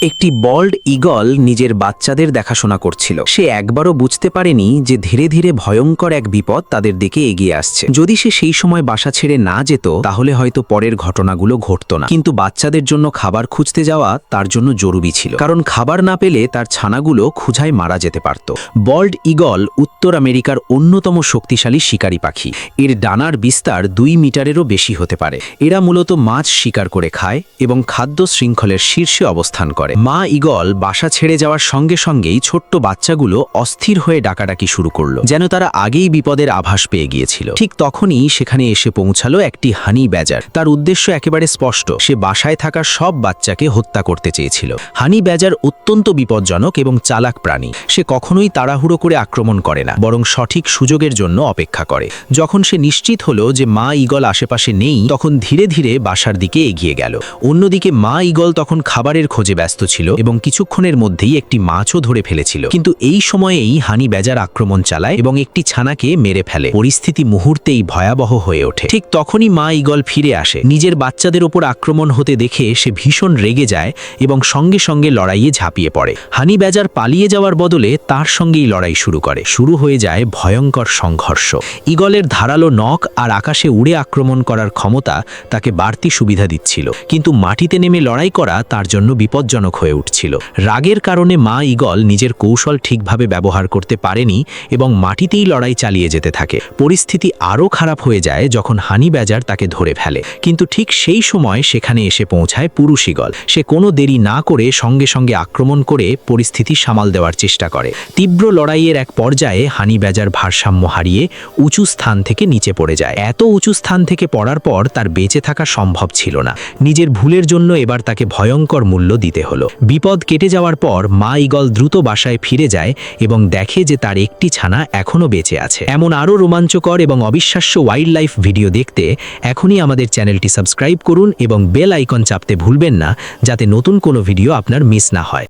একটি বল্ড ঈগল নিজের বাচ্চাদের দেখাশোনা করছিল। সে একবারও বুঝতে পারেনি যে ধীরে ধীরে ভয়ঙ্কর এক বিপদ তাদের দিকে এগিয়ে আসছে। যদি সে সেই সময় বাসা ছেড়ে না যেত তাহলে হয়তো পরের ঘটনাগুলো ঘটত না। কিন্তু বাচ্চাদের জন্য খাবার খুঁজতে যাওয়া তার জন্য জরুরি ছিল, কারণ খাবার না পেলে তার ছানাগুলো ক্ষুধায় মারা যেতে পারত। বল্ড ঈগল উত্তর আমেরিকার অন্যতম শক্তিশালী শিকারী পাখি। এর ডানার বিস্তার 2 মিটারেরও বেশি হতে পারে। এরা মূলত মাছ শিকার করে খায় এবং খাদ্য শৃঙ্খলের শীর্ষে অবস্থান করে। মা ঈগল বাসা ছেড়ে যাওয়ার সঙ্গে সঙ্গেই ছোট্ট বাচ্চাগুলো অস্থির হয়ে ডাকাডাকি শুরু করলো, যেন তারা আগেই বিপদের আভাস পেয়ে গিয়েছিল। ঠিক তখনই সেখানে এসে পৌঁছালো একটি হানি ব্যাজার। তার উদ্দেশ্য একেবারে স্পষ্ট, সে বাসায় থাকা সব বাচ্চাকে হত্যা করতে চেয়েছিল। হানি ব্যাজার অত্যন্ত বিপজ্জনক এবং চালাক প্রাণী। সে কখনোই তাড়াহুড়ো করে আক্রমণ করে না, বরং সঠিক সুযোগের জন্য অপেক্ষা করে। যখন সে নিশ্চিত হলো যে মা ঈগল আশেপাশে নেই, তখন ধীরে ধীরে বাসার দিকে এগিয়ে গেল। অন্যদিকে মা ঈগল তখন খাবারের খোঁজে ব্যস্ত ছিল এবং কিছুক্ষণের মধ্যেই একটি মাছও ধরে ফেলেছিল। কিন্তু এই সময়েই হানি ব্যাজার আক্রমণ চালায় এবং একটি ছানাকে মেরে ফেলে। পরিস্থিতি মুহূর্তেই ভয়াবহ হয়ে ওঠে। ঠিক তখনই মা ঈগল ফিরে আসে। নিজের বাচ্চাদের ওপর আক্রমণ হতে দেখে সে ভীষণ রেগে যায় এবং সঙ্গে সঙ্গে লড়াইয়ে ঝাঁপিয়ে পড়ে। হানি ব্যাজার পালিয়ে যাওয়ার বদলে তার সঙ্গেই লড়াই শুরু করে। শুরু হয়ে যায় ভয়ঙ্কর সংঘর্ষ। ঈগলের ধারালো নখ আর আকাশে উড়ে আক্রমণ করার ক্ষমতা তাকে বাড়তি সুবিধা দিচ্ছিল, কিন্তু মাটিতে নেমে লড়াই করা তার জন্য বিপজ্জনক হয়ে উঠছিল। রাগের কারণে মা ঈগল নিজের কৌশল ঠিকভাবে ব্যবহার করতে পারেনি এবং মাটিতেই লড়াই চালিয়ে যেতে থাকে। পরিস্থিতি আরও খারাপ হয়ে যায় যখন হানি ব্যাজার তাকে ধরে ফেলে। কিন্তু ঠিক সেই সময় সেখানে এসে পৌঁছায় পুরুষ ঈগল। সে কোনো দেরি না করে সঙ্গে সঙ্গে আক্রমণ করে পরিস্থিতি সামাল দেওয়ার চেষ্টা করে। তীব্র লড়াইয়ের এক পর্যায়ে হানি ব্যাজার ভারসাম্য হারিয়ে উঁচু স্থান থেকে নিচে পড়ে যায়। এত উঁচু স্থান থেকে পড়ার পর তার বেঁচে থাকা সম্ভব ছিল না। নিজের ভুলের জন্য এবার তাকে ভয়ঙ্কর মূল্য দিতে হলো। বিপদ কেটে যাওয়ার পর মা ঈগল দ্রুত বাসায় ফিরে যায় এবং দেখে যে তার একটি ছানা এখনও বেঁচে আছে। এমন আরও রোমাঞ্চকর এবং অবিশ্বাস্য ওয়াইল্ড লাইফ ভিডিও দেখতে এখনই আমাদের চ্যানেলটি সাবস্ক্রাইব করুন এবং বেল আইকন চাপতে ভুলবেন না, যাতে নতুন কোনো ভিডিও আপনার মিস না হয়।